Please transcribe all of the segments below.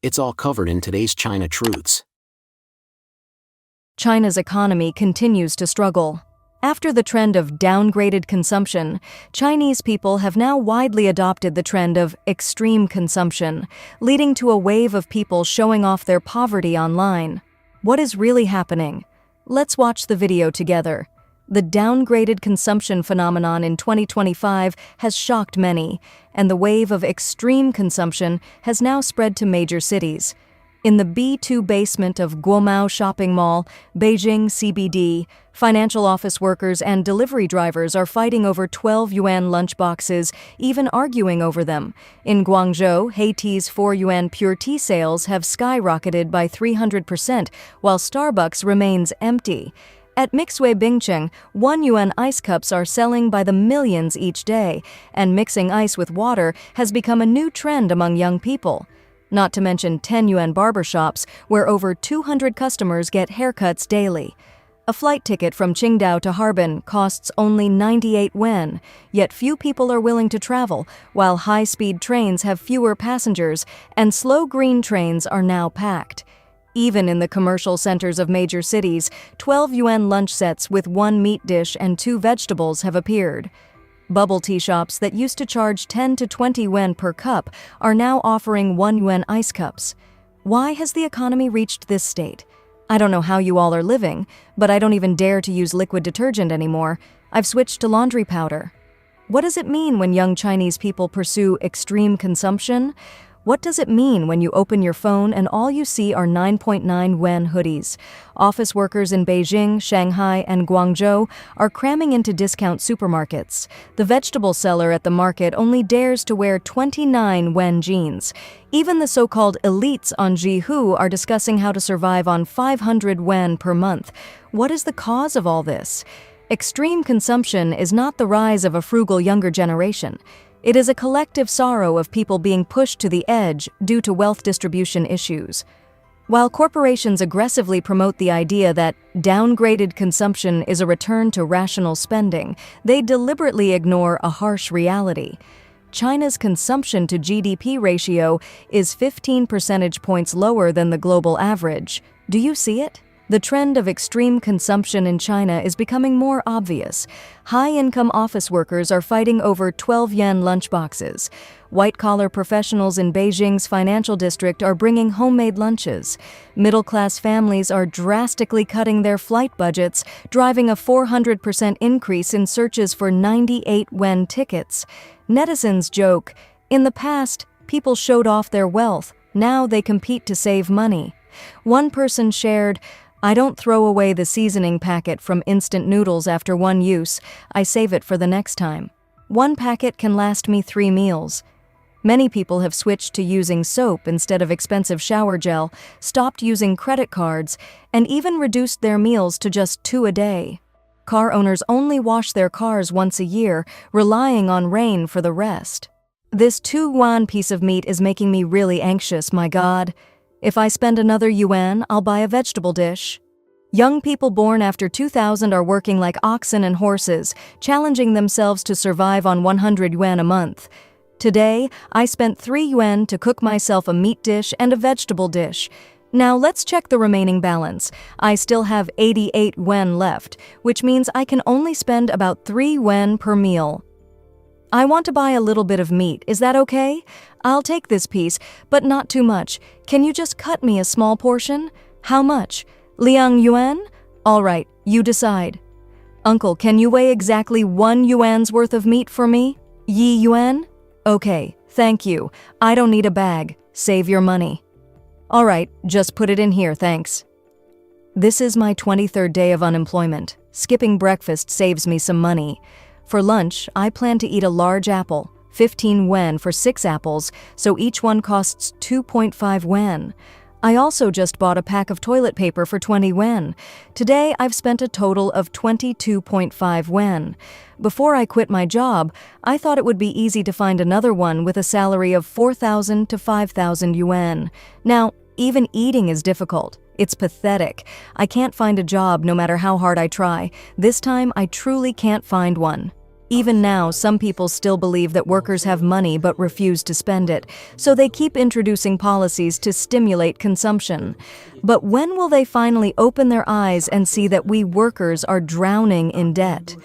It's all covered in today's China Truths. China's economy continues to struggle. After the trend of downgraded consumption, Chinese people have now widely adopted the trend of extreme consumption, leading to a wave of people showing off their poverty online. What is really happening? Let's watch the video together. The downgraded consumption phenomenon in 2025 has shocked many, and the wave of extreme consumption has now spread to major cities. In the B2 basement of Guomao Shopping Mall, Beijing CBD, financial office workers and delivery drivers are fighting over 12 yuan lunchboxes, even arguing over them. In Guangzhou, Haiti's 4 yuan pure tea sales have skyrocketed by 300%, while Starbucks remains empty. At Mixway Bingcheng, 1 yuan ice cups are selling by the millions each day, and mixing ice with water has become a new trend among young people. Not to mention 10 yuan barbershops, where over 200 customers get haircuts daily. A flight ticket from Qingdao to Harbin costs only 98 yuan, yet few people are willing to travel, while high-speed trains have fewer passengers and slow green trains are now packed. Even in the commercial centers of major cities, 12 yuan lunch sets with 1 meat dish and 2 vegetables have appeared. Bubble tea shops that used to charge 10 to 20 yuan per cup are now offering 1 yuan ice cups. Why has the economy reached this state? I don't know how you all are living, but I don't even dare to use liquid detergent anymore. I've switched to laundry powder. What does it mean when young Chinese people pursue extreme consumption? What does it mean when you open your phone and all you see are 9.9 yuan hoodies? Office workers in Beijing, Shanghai, and Guangzhou are cramming into discount supermarkets. The vegetable seller at the market only dares to wear 29 yuan jeans. Even the so-called elites on Zhihu are discussing how to survive on 500 yuan per month. What is the cause of all this? Extreme consumption is not the rise of a frugal younger generation. It is a collective sorrow of people being pushed to the edge due to wealth distribution issues. While corporations aggressively promote the idea that downgraded consumption is a return to rational spending, they deliberately ignore a harsh reality. China's consumption to GDP ratio is 15 percentage points lower than the global average. Do you see it? The trend of extreme consumption in China is becoming more obvious. High-income office workers are fighting over 12 yuan lunchboxes. White-collar professionals in Beijing's financial district are bringing homemade lunches. Middle-class families are drastically cutting their flight budgets, driving a 400% increase in searches for 98 yuan tickets. Netizens joke, "In the past, people showed off their wealth. Now they compete to save money." One person shared, "I don't throw away the seasoning packet from instant noodles after one use. I save it for the next time. One packet can last me 3 meals." Many people have switched to using soap instead of expensive shower gel, stopped using credit cards, and even reduced their meals to just 2 a day. Car owners only wash their cars once a year, relying on rain for the rest. This 2 yuan piece of meat is making me really anxious, my God. If I spend another yuan, I'll buy a vegetable dish. Young people born after 2000 are working like oxen and horses, challenging themselves to survive on 100 yuan a month. Today, I spent 3 yuan to cook myself a meat dish and a vegetable dish. Now let's check the remaining balance. I still have 88 yuan left, which means I can only spend about 3 yuan per meal. I want to buy a little bit of meat, is that okay? I'll take this piece, but not too much. Can you just cut me a small portion? How much? Liang yuan? All right, you decide. Uncle, can you weigh exactly 1 yuan's worth of meat for me? Yi yuan? Okay, thank you. I don't need a bag. Save your money. All right, just put it in here, thanks. This is my 23rd day of unemployment. Skipping breakfast saves me some money. For lunch, I plan to eat a large apple, 15 yuan for 6 apples, so each one costs 2.5 yuan. I also just bought a pack of toilet paper for 20 yuan. Today, I've spent a total of 22.5 yuan. Before I quit my job, I thought it would be easy to find another one with a salary of 4,000 to 5,000 yuan. Now, even eating is difficult. It's pathetic. I can't find a job no matter how hard I try. This time, I truly can't find one. Even now, some people still believe that workers have money but refuse to spend it, so they keep introducing policies to stimulate consumption. But when will they finally open their eyes and see that we workers are drowning in debt?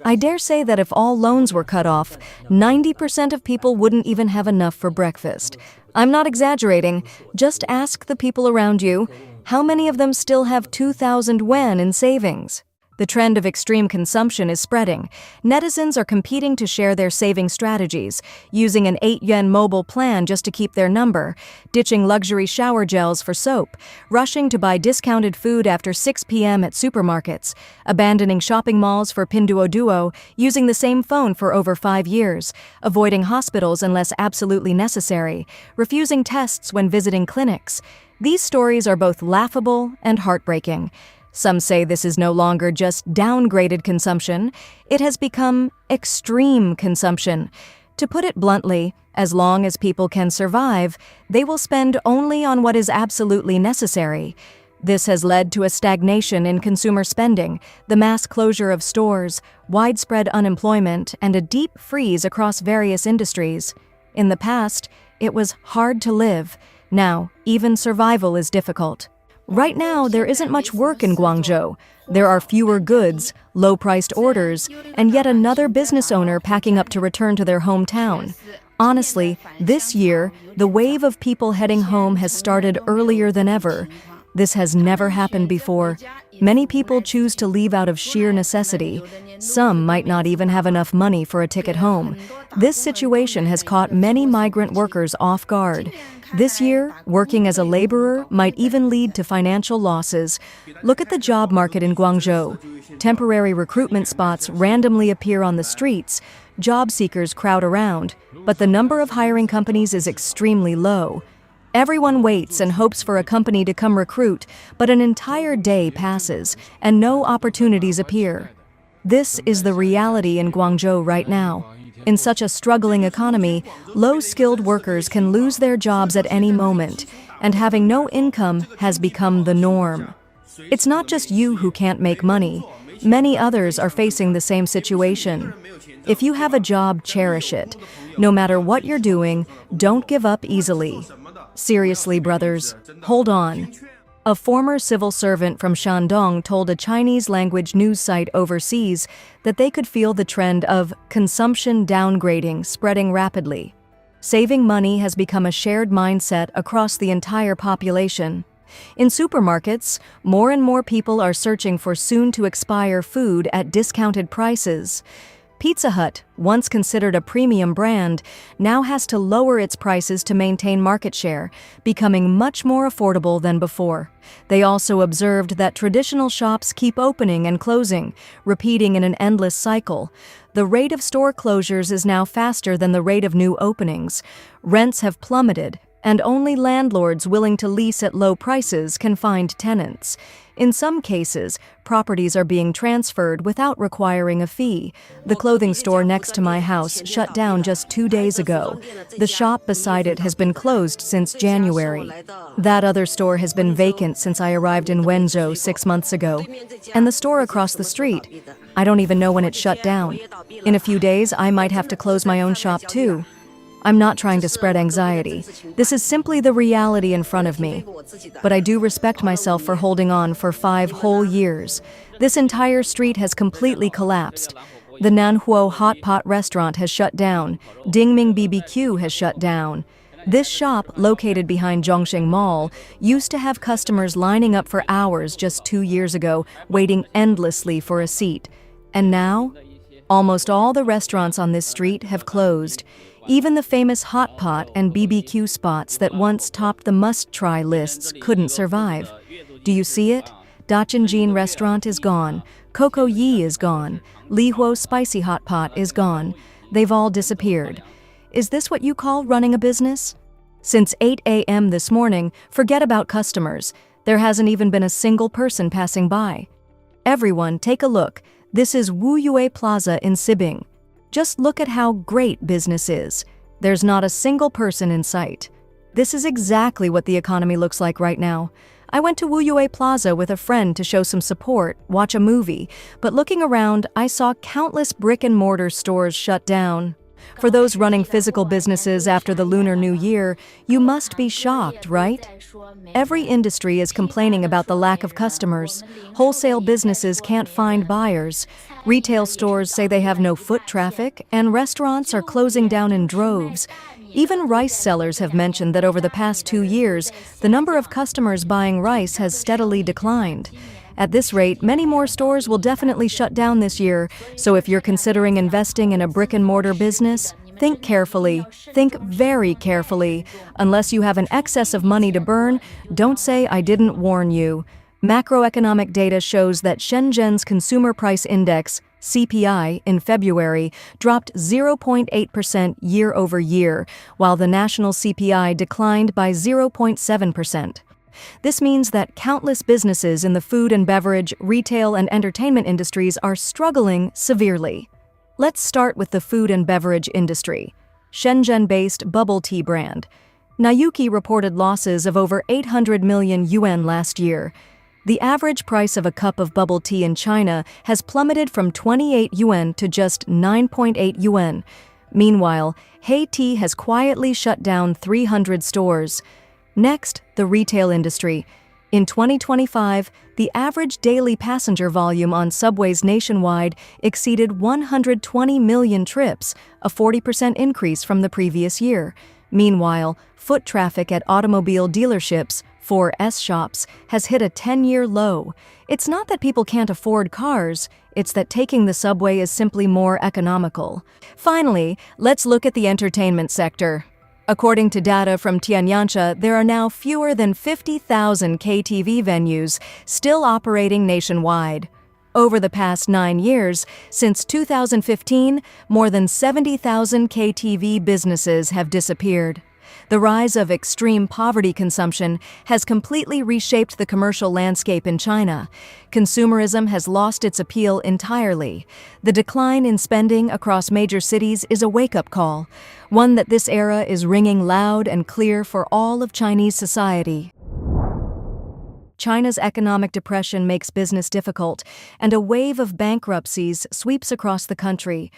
I dare say that if all loans were cut off, 90% of people wouldn't even have enough for breakfast. I'm not exaggerating. Just ask the people around you. How many of them still have 2,000 yuan in savings? The trend of extreme consumption is spreading. Netizens are competing to share their saving strategies, using an 8 yuan mobile plan just to keep their number, ditching luxury shower gels for soap, rushing to buy discounted food after 6 p.m. at supermarkets, abandoning shopping malls for Pinduoduo, using the same phone for over 5 years, avoiding hospitals unless absolutely necessary, refusing tests when visiting clinics. These stories are both laughable and heartbreaking. Some say this is no longer just downgraded consumption, it has become extreme consumption. To put it bluntly, as long as people can survive, they will spend only on what is absolutely necessary. This has led to a stagnation in consumer spending, the mass closure of stores, widespread unemployment, and a deep freeze across various industries. In the past, it was hard to live. Now, even survival is difficult. Right now, there isn't much work in Guangzhou. There are fewer goods, low-priced orders, and yet another business owner packing up to return to their hometown. Honestly, this year, the wave of people heading home has started earlier than ever. This has never happened before. Many people choose to leave out of sheer necessity. Some might not even have enough money for a ticket home. This situation has caught many migrant workers off guard. This year, working as a laborer might even lead to financial losses. Look at the job market in Guangzhou. Temporary recruitment spots randomly appear on the streets. Job seekers crowd around, but the number of hiring companies is extremely low. Everyone waits and hopes for a company to come recruit, but an entire day passes and no opportunities appear. This is the reality in Guangzhou right now. In such a struggling economy, low-skilled workers can lose their jobs at any moment, and having no income has become the norm. It's not just you who can't make money. Many others are facing the same situation. If you have a job, cherish it. No matter what you're doing, don't give up easily. Seriously, brothers, hold on. A former civil servant from Shandong told a Chinese-language news site overseas that they could feel the trend of consumption downgrading spreading rapidly. Saving money has become a shared mindset across the entire population. In supermarkets, more and more people are searching for soon-to-expire food at discounted prices. Pizza Hut, once considered a premium brand, now has to lower its prices to maintain market share, becoming much more affordable than before. They also observed that traditional shops keep opening and closing, repeating in an endless cycle. The rate of store closures is now faster than the rate of new openings. Rents have plummeted, and only landlords willing to lease at low prices can find tenants. In some cases, properties are being transferred without requiring a fee. The clothing store next to my house shut down just 2 days ago. The shop beside it has been closed since January. That other store has been vacant since I arrived in Wenzhou 6 months ago. And the store across the street, I don't even know when it shut down. In a few days, I might have to close my own shop too. I'm not trying to spread anxiety. This is simply the reality in front of me. But I do respect myself for holding on for 5 whole years. This entire street has completely collapsed. The Nanhuo Hot Pot restaurant has shut down. Dingming BBQ has shut down. This shop, located behind Zhongxing Mall, used to have customers lining up for hours just 2 years ago, waiting endlessly for a seat. And now, almost all the restaurants on this street have closed. Even the famous hot pot and BBQ spots that once topped the must-try lists couldn't survive. Do you see it? Dachenjin restaurant is gone. Coco Yi is gone. Lihuo spicy hot pot is gone. They've all disappeared. Is this what you call running a business? Since 8 a.m. this morning, forget about customers. There hasn't even been a single person passing by. Everyone, take a look. This is Wuyue Plaza in Sibing. Just look at how great business is. There's not a single person in sight. This is exactly what the economy looks like right now. I went to Wuyue Plaza with a friend to show some support, watch a movie, but looking around, I saw countless brick-and-mortar stores shut down. For those running physical businesses after the Lunar New Year, you must be shocked, right? Every industry is complaining about the lack of customers. Wholesale businesses can't find buyers. Retail stores say they have no foot traffic, and restaurants are closing down in droves. Even rice sellers have mentioned that over the past 2 years, the number of customers buying rice has steadily declined. At this rate, many more stores will definitely shut down this year, so if you're considering investing in a brick-and-mortar business, think carefully. Think very carefully. Unless you have an excess of money to burn, don't say I didn't warn you. Macroeconomic data shows that Shenzhen's Consumer Price Index, CPI, in February dropped 0.8% year-over-year, while the national CPI declined by 0.7%. This means that countless businesses in the food and beverage, retail, and entertainment industries are struggling severely. Let's start with the food and beverage industry. Shenzhen-based bubble tea brand Nayuki reported losses of over 800 million yuan last year. The average price of a cup of bubble tea in China has plummeted from 28 yuan to just 9.8 yuan. Meanwhile, Hey has quietly shut down 300 stores. Next, the retail industry. In 2025, the average daily passenger volume on subways nationwide exceeded 120 million trips, a 40% increase from the previous year. Meanwhile, foot traffic at automobile dealerships, 4S shops, has hit a 10-year low. It's not that people can't afford cars, it's that taking the subway is simply more economical. Finally, let's look at the entertainment sector. According to data from Tianyancha, there are now fewer than 50,000 KTV venues still operating nationwide. Over the past 9 years, since 2015, more than 70,000 KTV businesses have disappeared. The rise of extreme poverty consumption has completely reshaped the commercial landscape in China. Consumerism has lost its appeal entirely. The decline in spending across major cities is a wake-up call, one that this era is ringing loud and clear for all of Chinese society. China's economic depression makes business difficult, and a wave of bankruptcies sweeps across the country.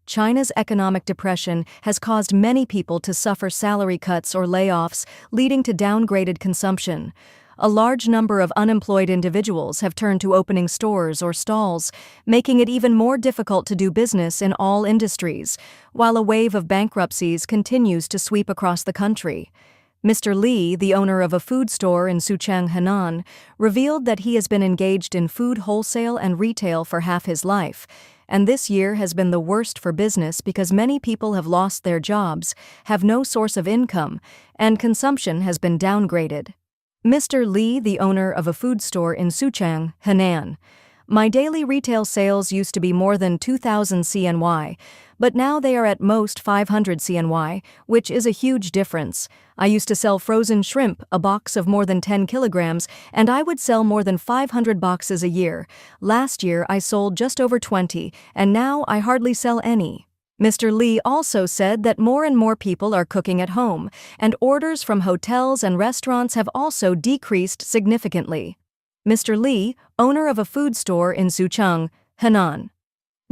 China's economic depression has caused many people to suffer salary cuts or layoffs, leading to downgraded consumption. A large number of unemployed individuals have turned to opening stores or stalls, making it even more difficult to do business in all industries, while a wave of bankruptcies continues to sweep across the country. Mr. Li, the owner of a food store in Suchang, Henan, revealed that he has been engaged in food wholesale and retail for half his life, and this year has been the worst for business because many people have lost their jobs, have no source of income, and consumption has been downgraded. Mr. Li, the owner of a food store in Suchang, Henan. My daily retail sales used to be more than 2,000 CNY, but now they are at most 500 CNY, which is a huge difference. I used to sell frozen shrimp, a box of more than 10 kilograms, and I would sell more than 500 boxes a year. Last year I sold just over 20, and now I hardly sell any. Mr. Li also said that more and more people are cooking at home, and orders from hotels and restaurants have also decreased significantly. Mr. Li, owner of a food store in Suchang, Henan.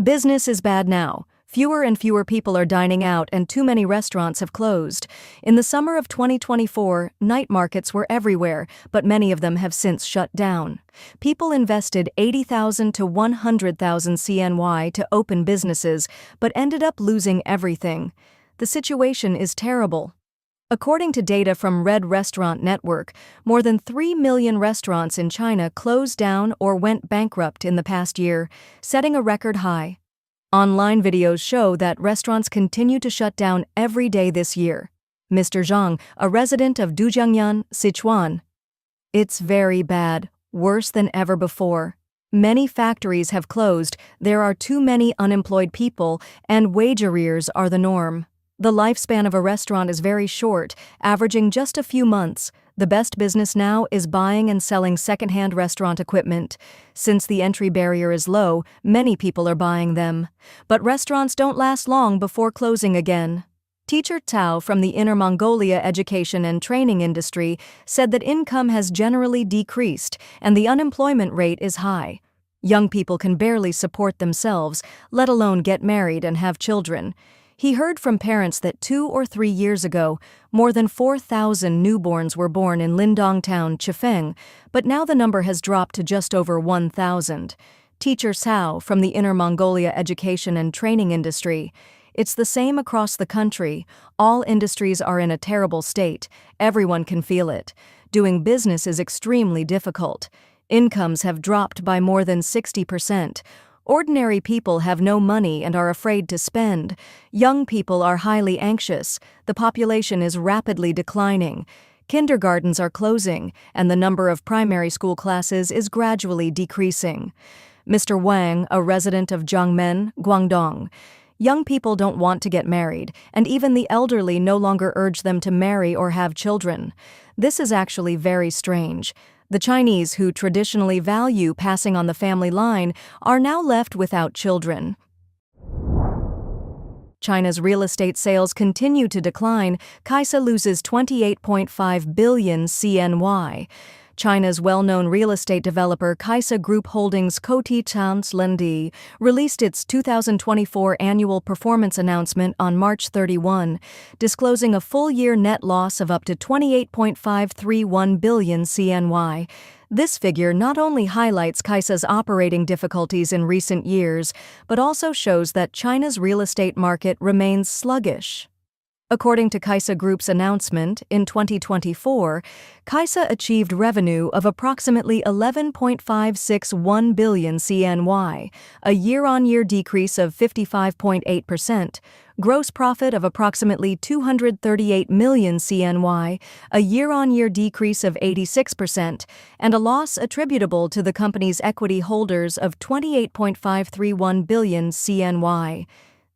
Business is bad now. Fewer and fewer people are dining out and too many restaurants have closed. In the summer of 2024, night markets were everywhere, but many of them have since shut down. People invested 80,000 to 100,000 CNY to open businesses, but ended up losing everything. The situation is terrible. According to data from Red Restaurant Network, more than 3 million restaurants in China closed down or went bankrupt in the past year, setting a record high. Online videos show that restaurants continue to shut down every day this year. Mr. Zhang, a resident of Dujiangyan, Sichuan. It's very bad, worse than ever before. Many factories have closed, there are too many unemployed people, and wage arrears are the norm. The lifespan of a restaurant is very short, averaging just a few months. The best business now is buying and selling second-hand restaurant equipment. Since the entry barrier is low, many people are buying them. But restaurants don't last long before closing again. Teacher Tao from the Inner Mongolia education and training industry said that income has generally decreased and the unemployment rate is high. Young people can barely support themselves, let alone get married and have children. He heard from parents that 2 or 3 years ago, more than 4,000 newborns were born in Lindong Town, Chifeng, but now the number has dropped to just over 1,000. Teacher Cao from the Inner Mongolia education and training industry. It's the same across the country. All industries are in a terrible state. Everyone can feel it. Doing business is extremely difficult. Incomes have dropped by more than 60%. Ordinary people have no money and are afraid to spend. Young people are highly anxious. The population is rapidly declining. Kindergartens are closing, and the number of primary school classes is gradually decreasing. Mr. Wang, a resident of Jiangmen, Guangdong. Young people don't want to get married, and even the elderly no longer urge them to marry or have children. This is actually very strange. The Chinese, who traditionally value passing on the family line, are now left without children. China's real estate sales continue to decline. Kaisa loses 28.5 billion CNY. China's well-known real estate developer Kaisa Group Holdings Coty Chance Lendi released its 2024 annual performance announcement on March 31, disclosing a full-year net loss of up to 28.531 billion CNY. This figure not only highlights Kaisa's operating difficulties in recent years, but also shows that China's real estate market remains sluggish. According to Kaisa Group's announcement, in 2024, Kaisa achieved revenue of approximately 11.561 billion CNY, a year-on-year decrease of 55.8%, gross profit of approximately 238 million CNY, a year-on-year decrease of 86%, and a loss attributable to the company's equity holders of 28.531 billion CNY.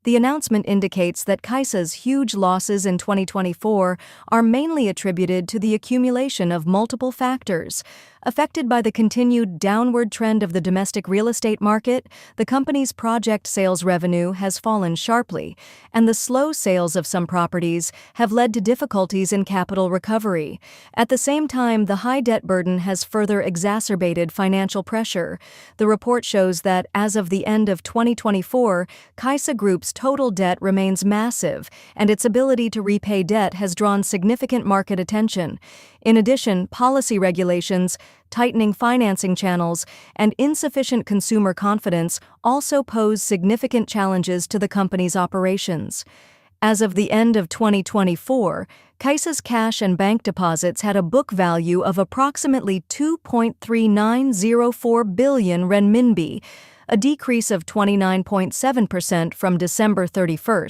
The announcement indicates that Kaisa's huge losses in 2024 are mainly attributed to the accumulation of multiple factors. Affected by the continued downward trend of the domestic real estate market, the company's project sales revenue has fallen sharply, and the slow sales of some properties have led to difficulties in capital recovery. At the same time, the high debt burden has further exacerbated financial pressure. The report shows that, as of the end of 2024, Kaisa Group's total debt remains massive, and its ability to repay debt has drawn significant market attention. In addition, policy regulations, tightening financing channels, and insufficient consumer confidence also pose significant challenges to the company's operations. As of the end of 2024, Kaisa's cash and bank deposits had a book value of approximately 2.3904 billion renminbi, a decrease of 29.7% from December 31,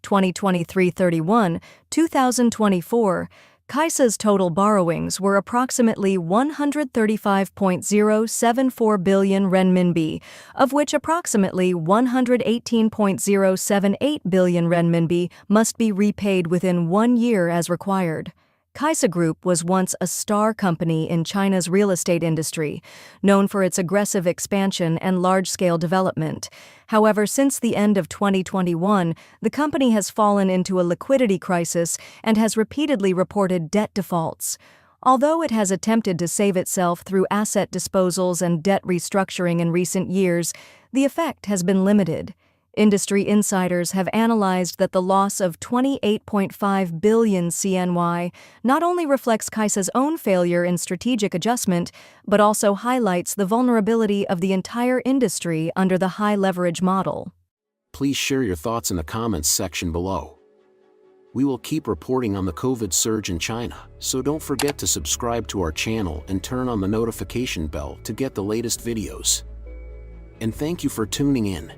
2023-31, 2024. Kaisa's total borrowings were approximately 135.074 billion renminbi, of which approximately 118.078 billion renminbi must be repaid within 1 year as required. Kaisa Group was once a star company in China's real estate industry, known for its aggressive expansion and large-scale development. However, since the end of 2021, the company has fallen into a liquidity crisis and has repeatedly reported debt defaults. Although it has attempted to save itself through asset disposals and debt restructuring in recent years, the effect has been limited. Industry insiders have analyzed that the loss of 28.5 billion CNY not only reflects Kaisa's own failure in strategic adjustment, but also highlights the vulnerability of the entire industry under the high-leverage model. Please share your thoughts in the comments section below. We will keep reporting on the COVID surge in China, so don't forget to subscribe to our channel and turn on the notification bell to get the latest videos. And thank you for tuning in.